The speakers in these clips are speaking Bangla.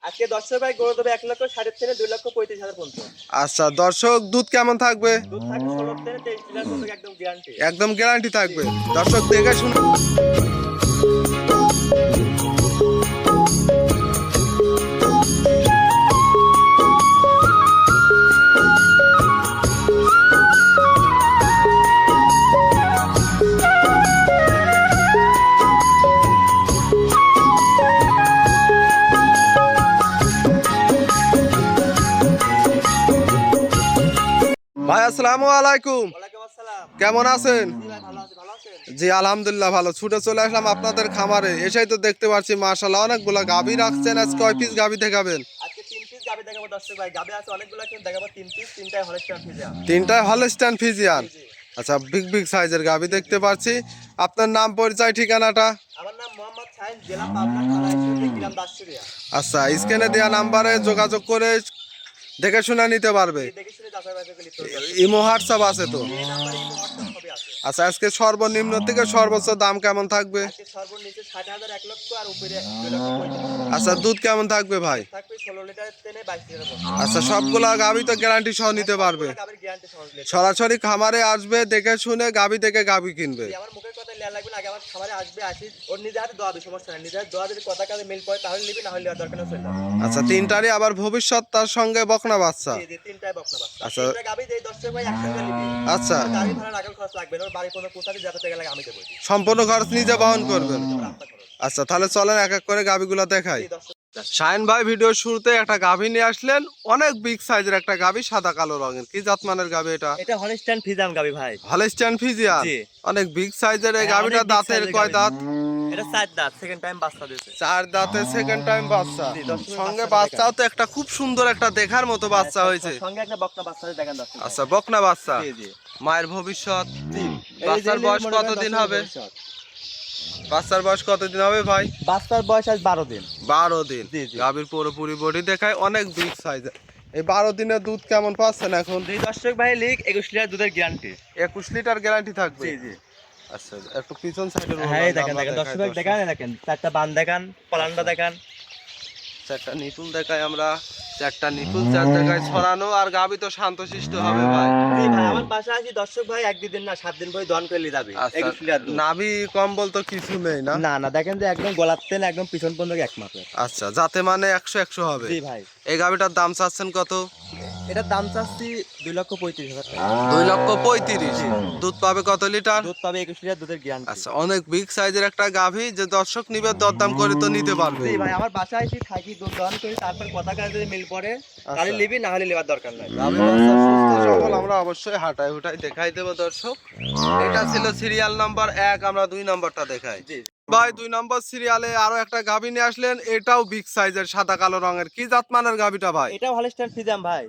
আজকে দর্শক ভাই গরু দেবে 1,60,000 থেকে 2,35,000 পর্যন্ত। আচ্ছা দর্শক, দুধ কেমন থাকবে? দুধ থাকবে 16 থেকে 23 লিটার পর্যন্ত, একদম গ্যারান্টি। একদম গ্যারান্টি থাকবে। দর্শক দেখে শুনে ভাই, আসসালামু আলাইকুম। ওয়ালাইকুম আসসালাম। কেমন আছেন? জি ভাই, ভালো আছি, ভালো আছেন? জি আলহামদুলিল্লাহ ভালো। ছুটে চলে আসলাম আপনাদের খামারে। এসেই তো দেখতে পাচ্ছি মাশাআল্লাহ অনেকগুলা গাভী রাখছেন। আজ কয় পিস গাভী দেখাবেন? আজকে 3 পিস গাবি দেখাবো দর্শক ভাই। গাবি আছে অনেকগুলো, কিন্তু দেখাবো 3 পিস, তিনটাই হলস্টাইন ফ্রিজিয়ান। তিনটায় হলস্টাইন ফ্রিজিয়ান। জি। আচ্ছা, বিগ বিগ সাইজের গাভী দেখতে পাচ্ছি। আপনার নাম, পরিচয়, ঠিকানাটা? আমার নাম মোহাম্মদ শাহিন, জেলা পাবনা, থানা ঈশ্বরদী, গ্রাম দাসুরিয়া। আচ্ছা, স্ক্রিনে দেওয়া নাম্বারে যোগাযোগ করে দেখে শুনে নিতে পারবে। দেখে শুনে যাচাই বাছাই করে লিখতে হবে। ইমো হোয়াটসঅ্যাপ আছে তো? এই নাম্বারে ইমো হোয়াটসঅ্যাপ সবই আছে। আচ্ছা, আজকে সর্বনিম্ন থেকে সর্বোচ্চ দাম কেমন থাকবে? আজকে সর্বনিচে 60,000, 1 লক্ষ, আর উপরে 2,35,000 আচ্ছা, দুধ কেমন থাকবে ভাই? থাকবে 16 লিটার থেকে 22 লিটার পর্যন্ত। আচ্ছা, সবগুলা গাভী তো গ্যারান্টি সহ নিতে পারবে? গাবির গ্যারান্টি সহজ লেখা। সরাসরি খামারে আসবে, দেখে শুনে গাভী থেকে গাভী কিনবে। আমার মুখের কথা লেয়া লাগবে না, আগে আমার খাবারে আসবে, আসি ওর নিজে হাতে দোয়া দিবে, সমস্যা নাই। নিজে হাতে দোয়া দিলে কথা কাজে মিল পড়ে তাহলে নিবি, না হলে আর দরকার নেই, চলে যাবে। আচ্ছা, তিনটারই আবার ভবিষ্যৎ তার সঙ্গে বকনা বাচ্চা। জি, তিনটাই বকনা বাচ্চা। আচ্ছা। তিনটা গাবি দেই দর্শক ভাই একসঙ্গে নিবি। আচ্ছা, কোনো গাড়ি ভাড়া রাখার খরচ লাগবে না, ওর বাড়ি কোনো কোথাতে যেতে গেলে আমি দেবো। সম্পূর্ণ খরচ নিজে বহন করবেন। রাস্তা খরচ। আচ্ছা, তাহলে চলেন এক এক করে গাভীগুলো দেখাই। জি দর্শক। শাহিন ভাই, ভিডিওর শুরুতে একটা গাভী নিয়ে আসলেন, অনেক বিগ সাইজের একটা গাভী, সাদা কালো রঙের। কি জাতমানের গাভী এটা? এটা হলস্টাইন ফ্রিজিয়ান গাবি ভাই। Holstein Friesian. জি। অনেক বিগ সাইজের এই হ্যাঁ, গাভীটা। অনেক big দাঁতের size এর কয় গাভী। দাঁত? এটা 4 দাঁত, সেকেন্ড টাইম বাচ্চা দিয়েছে। 4 দাঁতে সেকেন্ড টাইম বাচ্চা। জি, দর্শকের সঙ্গে বাচ্চাটা বাচ্চাও তো একটা খুব সুন্দর একটা দেখার মতো বাচ্চা হয়েছে। সঙ্গে একটা বকনা বাচ্চা দেখেন দর্শক। আচ্ছা, বকনা বাচ্চা। জি জি মায়ের ভবিষ্যৎ। জি। বাচ্চার বয়স কতদিন হবে? বাচ্চার বয়স কতদিন হবে ভাই? বাচ্চার বয়স আজ 12 দিন। 12 দিন। জি, জি। গাভীর পুরোপুরি বডি দেখায়, অনেক বিগ সাইজের। এই 12 দিনের দুধ কেমন পাচ্ছেন এখন? দুই দর্শক ভাই, লিখ 21 লিটার দুধের গ্যারান্টি। 21 লিটার গ্যারান্টি থাকবে। জি জি। আচ্ছা, একটু পিছন সাইডে হ্যাঁ, এই দেখেন দেখেন দর্শক ভাই, দেখেন দেখেন, চারটা বান দেখেন, পলানটা দেখেন। চারটা নিপুল দেখায় আমরা। চারটা নিপুল চার জায়গায় ছড়ানো, আর গাভী তো শান্তশিষ্ট হবে ভাই। জি ভাই, আমার বাসা আসি দর্শক ভাই, এক দুই দিন না 7 দিন পরে দহন করে নিয়ে যাবে। আচ্ছা, 21 লিটার দুধ। নাভি কম্বল তো কিছু নেই না? না না, দেখেন যে একদম গলার তেল একদম পিছন পর্যন্ত এক মাপের। আচ্ছা, যাতে মানে 100 হবে। জি ভাই। এই গাভীটার দাম চাচ্ছেন কত? এটার দাম চাচ্ছি 2,35,000 টাকা। 2,35,000। দুধ পাবে কত লিটার? দুধ পাবে 21 লিটার দুধের গ্যারান্টি। আচ্ছা, অনেক বিগ সাইজের একটা গাভী, যে দর্শক নিবে দরদাম করে তো নিতে পারবে। জি ভাই, আমার বাসায় এসে থাকি, দুধ দহন করি, তারপর কথা কাজে যদি মিল পড়ে তাহলে আচ্ছা। নিবি, না হলে নেওয়ার দরকার নাই। গাভী বাচ্চা সুস্থ সবল, আমরা অবশ্যই হাঁটাই হুটাই দেখাই দেবো দর্শক। এটা ছিল সিরিয়াল নাম্বার 1, আমরা 2 নাম্বারটা দেখাই। জি। ভাই, 2 নম্বর সিরিয়ালে আরো একটা গাভী নিয়ে আসলেন। এটাও বিগ সাইজের, সাদা কালো রঙের। কি জাতমানের গাভীটা ভাই? এটাও হলস্টাইন ফ্রিজিয়ান ভাই।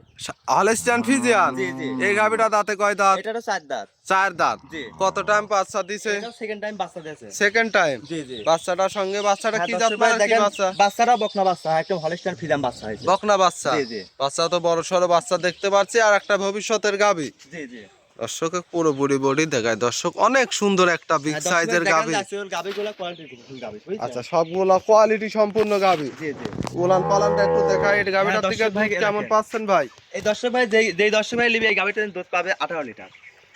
Holstein Friesian. জি, জি। এই গাভীটা দাঁতে কয় দাঁত? এটারও 4 দাঁত। 4 দাঁত। জি। কত টাইম বাচ্চা দিছে? এটাও সেকেন্ড টাইম বাচ্চা দিয়েছে। Second time. জি জি। বাচ্চাটার সঙ্গে বাচ্চাটা হ্যাঁ, কি দর্শক ভাই জাতমানের? কি দেখেন, বাচ্চা? বাচ্চাটাও বকনা বাচ্চা, একদম হলস্টাইন ফ্রিজিয়ান বাচ্চা হয়েছে। বকনা বাচ্চা। জি, জি। বাচ্চা তো বড় সড়ো বাচ্চা দেখতে পাচ্ছি, আর একটা ভবিষ্যতের গাভী। জি জি। দর্শক পুরোপুরি বডি দেখায় দর্শক, অনেক সুন্দর একটা বিগ হ্যাঁ, দর্শক সাইজের দেখেন গাভী। যে আসলে ওর গাভীগুলো কোয়ালিটিফুল গাভী, বুঝছেন? আচ্ছা, সবগুলা কোয়ালিটি সম্পূর্ণ গাভী। জি জি। উলান পালানটা একটু দেখাই। এই গাভীটার হ্যাঁ, থেকে দর্শক ভাই দুধ কেমন দেখেন। পাচ্ছেন ভাই? এই দর্শক ভাই, যেই দর্শক ভাই নিবে এই গাভীটার দুধ পাবে 18 লিটার।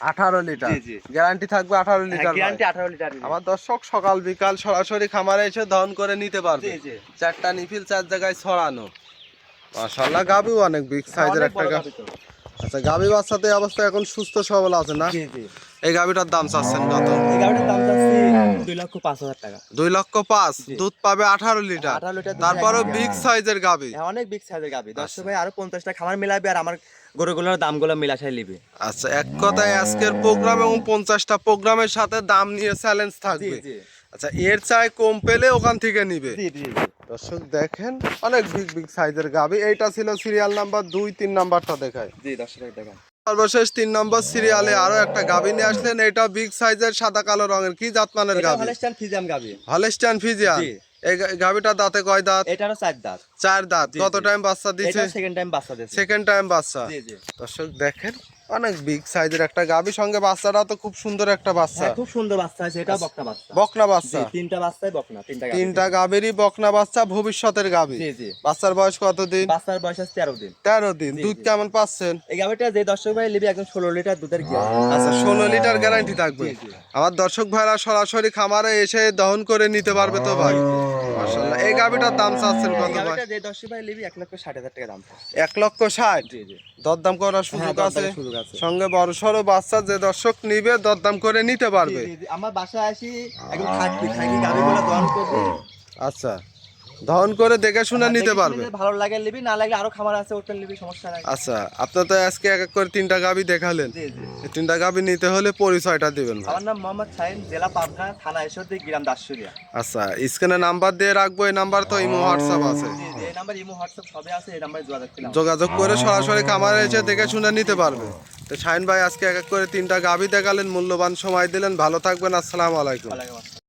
18 লিটার। জি, জি। গ্যারান্টি থাকবে 18 হ্যাঁ, লিটার। Guarantee 18 litre. আমার দর্শক সকাল বিকাল সরাসরি খামারে এসে দহন করে নিতে পারবে। জি, জি। চারটা নিফিল 4 জায়গায় ছড়ানো। মাশাআল্লাহ, গাভীও অনেক বিগ সাইজের অনেক একটা বড় গাভী। গাভী তো। আচ্ছা, গাভী বাচ্চাতে অবস্থা এখন সুস্থ সবল আছে না? জি জি। এই গাভীটার দাম চাচ্ছেন কত? এই গাভীটার দাম চাচ্ছি 2,05,000 টাকা। 2,05,000। জি। দুধ পাবে 18 লিটার। 18 লিটার দুধের তারপরও একদম বিগ guarantee। সাইজের গাভী। হ্যাঁ, অনেক বিগ সাইজের গাভী। দর্শক আচ্ছা। ভাই আরো 50টা খামার মিলাবে, আর আমার গরুগুলোর দামগুলো মিলাশাই নিবে। আচ্ছা, এক কথায় আজকের প্রোগ্রাম এবং 50টা প্রোগ্রামের সাথে দাম নিয়ে চ্যালেঞ্জ জি থাকবে। জি। আচ্ছা, এর চাই কম পেলে ওখান থেকে নিবে। জি জি। দর্শক দেখেন, অনেক বিগ বিগ সাইজের গাভী। এইটা ছিল সিরিয়াল নাম্বার 2, 3 নাম্বারটা দেখায়। জি দর্শক ভাই দেখেন। সর্বশেষ 3 নম্বর সিরিয়ালে আরো একটা গাভী নিয়ে আসলেন। এটা বিগ সাইজের, সাদা কালো রঙের। কি জাতমানের এটা গাভী? হলস্টাইন ফ্রিজিয়ান গাভী। Holstein Friesian. জি। এই গাভীটা দাঁতে কয় দাঁত? এটারও 4 দাঁত। 4 দাঁত। জি, কত জি। টাইম বাচ্চা দিছে? এটা সেকেন্ড টাইম বাচ্চা দিয়েছে। সেকেন্ড টাইম বাচ্চা। জি জি। দর্শক দেখেন, অনেক বিগ সাইজের একটা গাভী, সঙ্গে বাচ্চাটা তো খুব সুন্দর একটা বাচ্চা, খুব সুন্দর বাচ্চা আছে, এটা বকনা বাচ্চা। বকনা বাচ্চা, তিনটা বাচ্চাই বকনা, তিনটা গাভীরই বকনা বাচ্চা, ভবিষ্যতের গাভী। জি জি। বাচ্চার বয়স কতদিন? বাচ্চার বয়স আছে 13 দিন। 13 দিন। দুধ কেমন পাচ্ছেন? এই গাভীটা যে দর্শক ভাই নেবে একদম 16 লিটার দুধের গ্যারান্টি। আচ্ছা, 16 লিটার গ্যারান্টি থাকবে। জি, জি। আমার দর্শক ভাইরা সরাসরি খামারে এসে দহন করে নিতে পারবে তো ভাই? মাশাআল্লাহ। এই গাভীটার দাম চাচ্ছেন এই কত ভাই? গাভীটা যে দর্শক ভাই নেবে 1,60,000 টাকা দাম পড়ছে। 1,60,000। জি জি। দরদাম করার সুযোগ হ্যাঁ, আছে? দরদামের সুযোগ আছে। সঙ্গে বড় সড়ো বাচ্চা যে দর্শক নিবে দরদাম করে নিতে পারবে। জি, জি, জি। আমার বাসায় আসি একদম থাকি গাভীগুলো দহন করবে। আচ্ছা, দহন করে দেখে শুনে নিতে দেখে পারবে। শুনে ভালো লাগে নিবি, না লাগলে আরো খামার আছে ওটা নিবি, সমস্যা নাই। আচ্ছা, আপনার তো আজকে এক এক করে 3টা গাভী দেখালেন। জি জি। এই 3টা গাভী নিতে হলে পরিচয়টা দিবেন ভাই। আমার নাম মোহাম্মদ শাহিন, জেলা পাবনা, থানা ঈশ্বরদী, গ্রাম দাসুরিয়া। আচ্ছা, স্ক্রিনে নাম্বার দিয়ে রাখবো, এই নাম্বার তো ইমো হোয়াটসঅ্যাপ আছে। জি জি, এই নাম্বার ইমো হোয়াটসঅ্যাপ সবই আছে, এই নাম্বারে যোগাযোগ করলাম। যোগাযোগ করে সরাসরি খামারে এসে দেখে শুনে নিতে পারবে। তো শাহিন ভাই আজকে এক এক করে 3টা গাভী দেখালেন, মূল্যবান সময় দিলেন। ভালো থাকবেন, আসসালামু আলাইকুম। ওয়ালাইকুম আসসালাম।